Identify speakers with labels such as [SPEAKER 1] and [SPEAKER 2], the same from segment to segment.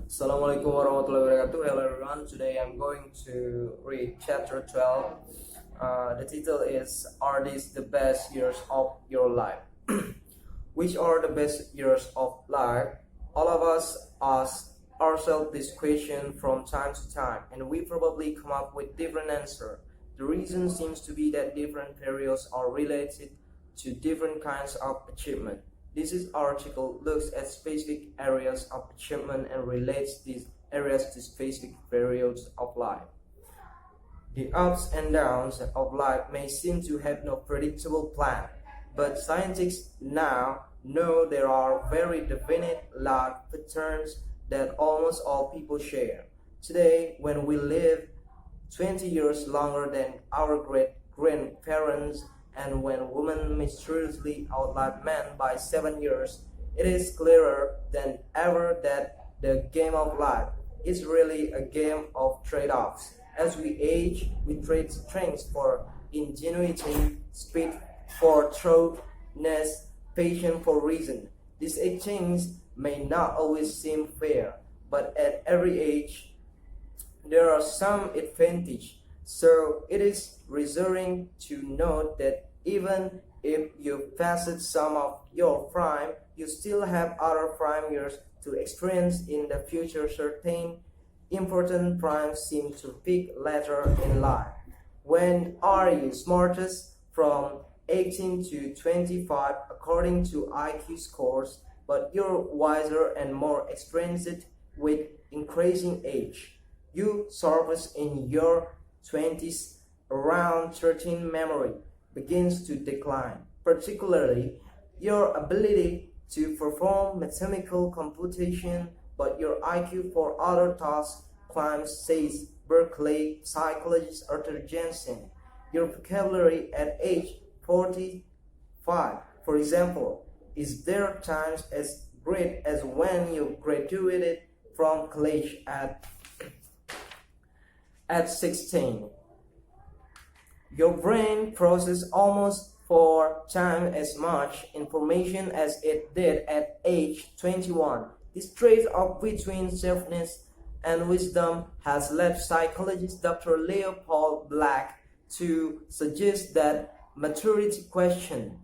[SPEAKER 1] Assalamualaikum warahmatullahi wabarakatuh. Hello everyone. Today I'm going to read chapter 12. The title is Are These the Best Years of Your Life? Which are the best years of life? All of us ask ourselves this question from time to time, and we probably come up with different answers. The reason seems to be that different periods are related to different kinds of achievement. This article looks at specific areas of achievement and relates these areas to specific periods of life. The ups and downs of life may seem to have no predictable plan, but scientists now know there are very definite life patterns that almost all people share. Today, when we live 20 years longer than our great-grandparents, and when women mysteriously outlive men by 7 years, it is clearer than ever that the game of life is really a game of trade-offs. As we age, we trade strength for ingenuity, speed for thoroughness, patience for reason. These exchanges may not always seem fair, but at every age, there are some advantages. So it is reassuring to note that even if you've passed some of your prime, you still have other prime years to experience in the future. Certain important primes seem to peak later in life. When are you smartest? From 18 to 25 according to IQ scores, but you're wiser and more experienced with increasing age. You surface in your 20s, around 13 memory begins to decline, particularly your ability to perform mathematical computation, but your IQ for other tasks climbs, says Berkeley psychologist Arthur Jensen. Your vocabulary at age 45, for example, is there times as great as when you graduated from college at 16. Your brain processes almost 4 times as much information as it did at age 21. This trade-off between sharpness and wisdom has led psychologist Dr. Leopold Black to suggest that maturity question,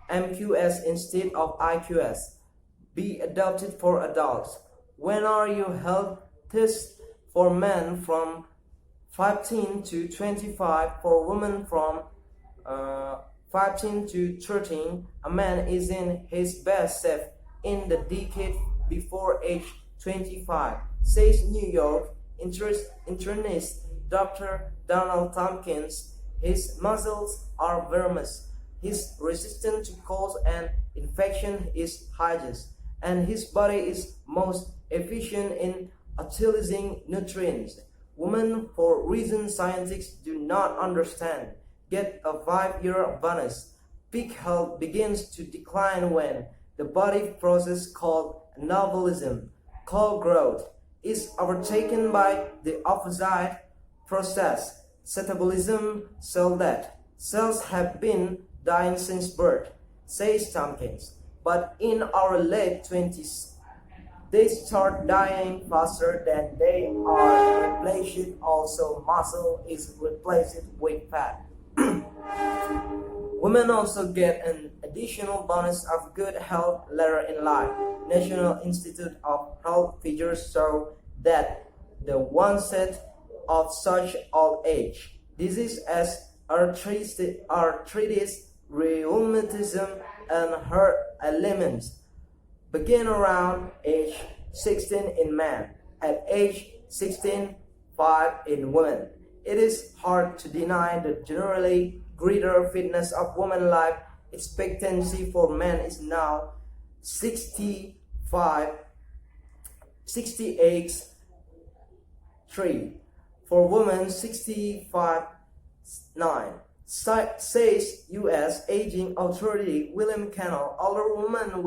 [SPEAKER 1] MQS instead of IQS, be adopted for adults. When are you healthiest? For men from 15 to 25, for women from 15 to 13, a man is in his best self in the decade before age 25, says New York internist Dr. Donald Tompkins. His muscles are vermous, his resistance to colds and infection is highest, and his body is most efficient in utilizing nutrients. Women, for reasons scientists do not understand, get a 5-year bonus. Peak health begins to decline when the body process called anabolism, called growth, is overtaken by the opposite process, catabolism, cell death. Cells have been dying since birth, says Tompkins, but in our late 20s, they start dying faster than they are replaced. Also, muscle is replaced with fat. Women also get an additional bonus of good health later in life. National Institute of Health figures show that the onset of such old age disease as arthritis, rheumatism, and heart ailments begin around age 16 in men, at age 16, 5 in women. It is hard to deny the generally greater fitness of women. Life expectancy for men is now 68, 3. For women, 65.9. Says U.S. aging authority William Cannell. Older women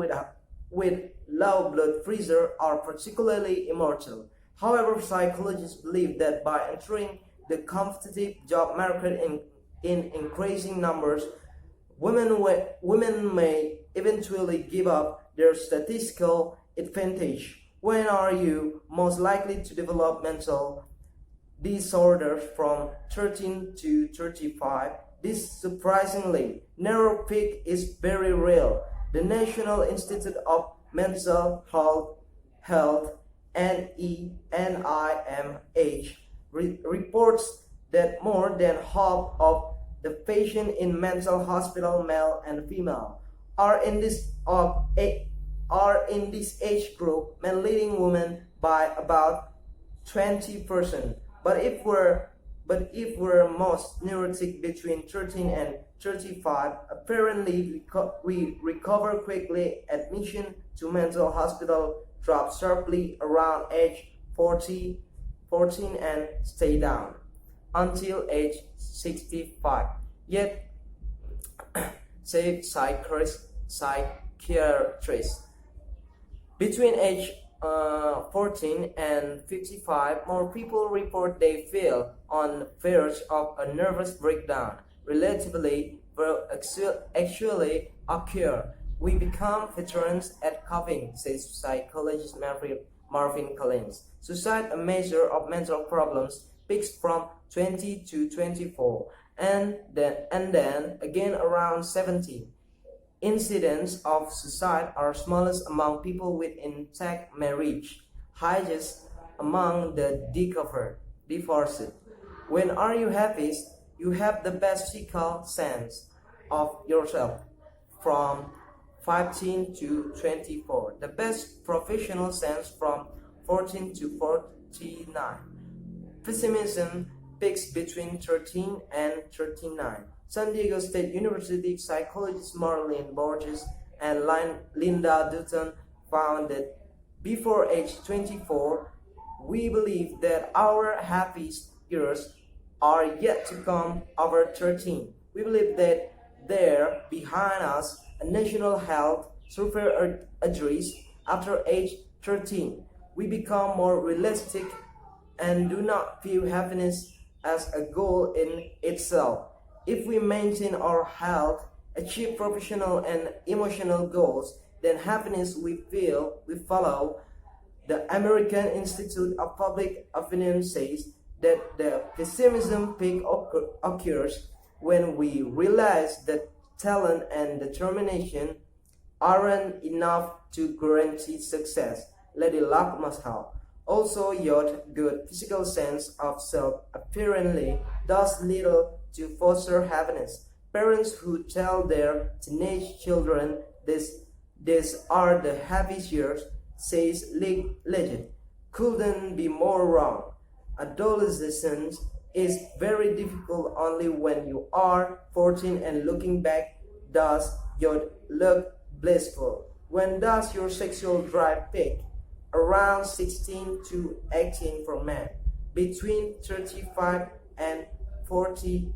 [SPEAKER 1] with low blood pressure are particularly immortal. However, psychologists believe that by entering the competitive job market in increasing numbers, women may eventually give up their statistical advantage. When are you most likely to develop mental disorders? From 13 to 35. This surprisingly narrow peak is very real. The National Institute of Mental Health NIMH reports that more than half of the patients in mental hospital, male and female, are in this age group, men leading women by about 20%. But if we're most neurotic between 13 and 35, apparently we recover quickly. Admission to mental hospital drops sharply around age 14 and stay down until age 65. Yet, say psychiatrists, between age 14 and 55, more people report they feel on the verge of a nervous breakdown. Relatively will actually occur. We become veterans at coping, says psychologist Marvin Collins. Suicide, a measure of mental problems, peaks from 20 to 24, and then again around 70. Incidents of suicide are smallest among people with intact marriage, highest among the divorced. When are you happiest? You have the best physical sense of yourself, from 15 to 24. The best professional sense from 14 to 49. Pessimism peaks between 13 and 39. San Diego State University psychologists Marlene Borges and Linda Dutton found that before age 24, we believe that our happiest years are yet to come over 13. We believe that there behind us a national health survey address after age 13. We become more realistic and do not view happiness as a goal in itself. If we maintain our health, achieve professional and emotional goals, then happiness we follow. The American Institute of Public Opinion says that the pessimism peak occurs when we realize that talent and determination aren't enough to guarantee success. Lady Luck must help. Also, your good physical sense of self apparently does little to foster happiness. Parents who tell their teenage children these are the happiest years, says legend, couldn't be more wrong. Adolescence is very difficult. Only when you are 14 and looking back does your look blissful. When does your sexual drive peak? Around 16 to 18 for men, between 35 and 14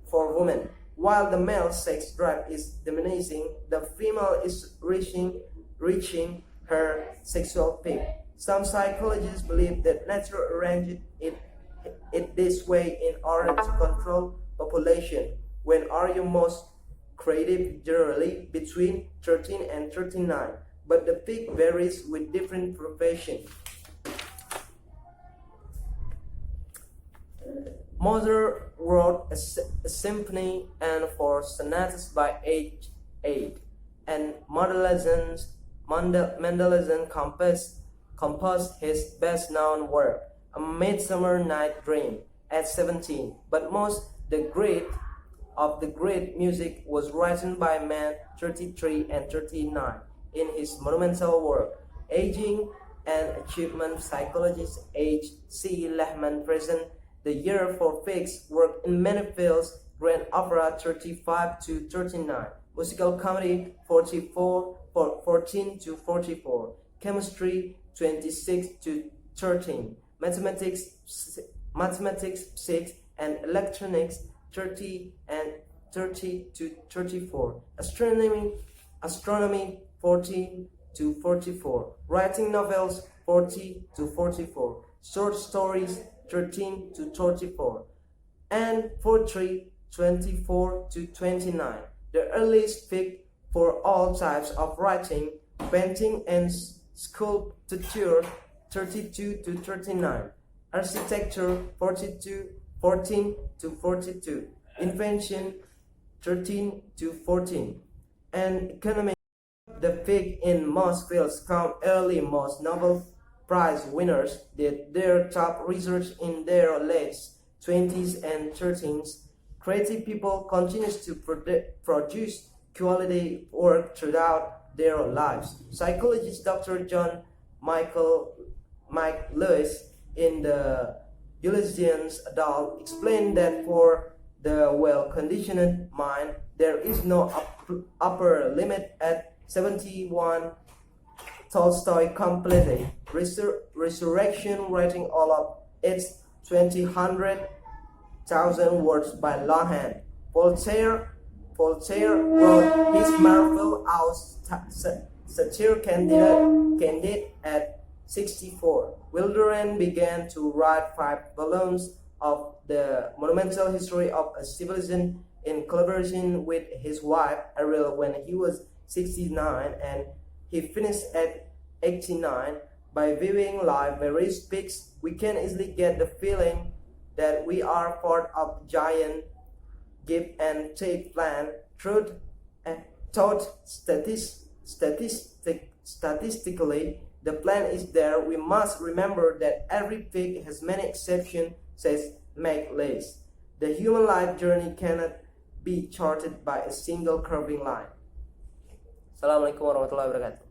[SPEAKER 1] for women. While the male sex drive is diminishing, the female is reaching her sexual peak. Some psychologists believe that nature arranged it this way in order to control population. When are you most creative? Generally between 13 and 39, but the peak varies with different professions. Mozart wrote a symphony and 4 sonatas by age 8, and Mendelssohn composed his best-known work, A Midsummer Night Dream, at 17. But most of the great music was written by men 33 and 39. In his monumental work, Aging and Achievement, psychologist H. C. Lehman present the year for fixed work in many fields: grand opera 35 to 39, musical comedy 14 to 44, chemistry 26 to 13, mathematics 6, and electronics 30 to 34, astronomy 40 to 44, writing novels 40 to 44, short stories 13 to 34, and poetry 24 to 29. The earliest peak for all types of writing, painting, and Sculpture 32 to 39. Architecture 14 to 42. Invention 13 to 14. And economy. The peak in most fields come early. Most Nobel Prize winners did their top research in their late 20s and 30s. Creative people continue to produce quality work throughout their lives. Psychologist Dr. John Mike Lewis in the Eulogians Adult explained that for the well-conditioned mind, there is no upper limit at 71. Tolstoy completed Resurrection writing all of its 200,000 words by longhand. Voltaire wrote his marvelous satire Candide at 64. Wilderman began to write 5 volumes of the monumental history of a civilization in collaboration with his wife Ariel when he was 69, and he finished at 89. By viewing live various peaks, we can easily get the feeling that we are part of a giant give and take plan. Statistically, the plan is there. We must remember that every peak has many exceptions, says Meg Lace. The human life journey cannot be charted by a single curving line. Assalamualaikum warahmatullahi wabarakatuh.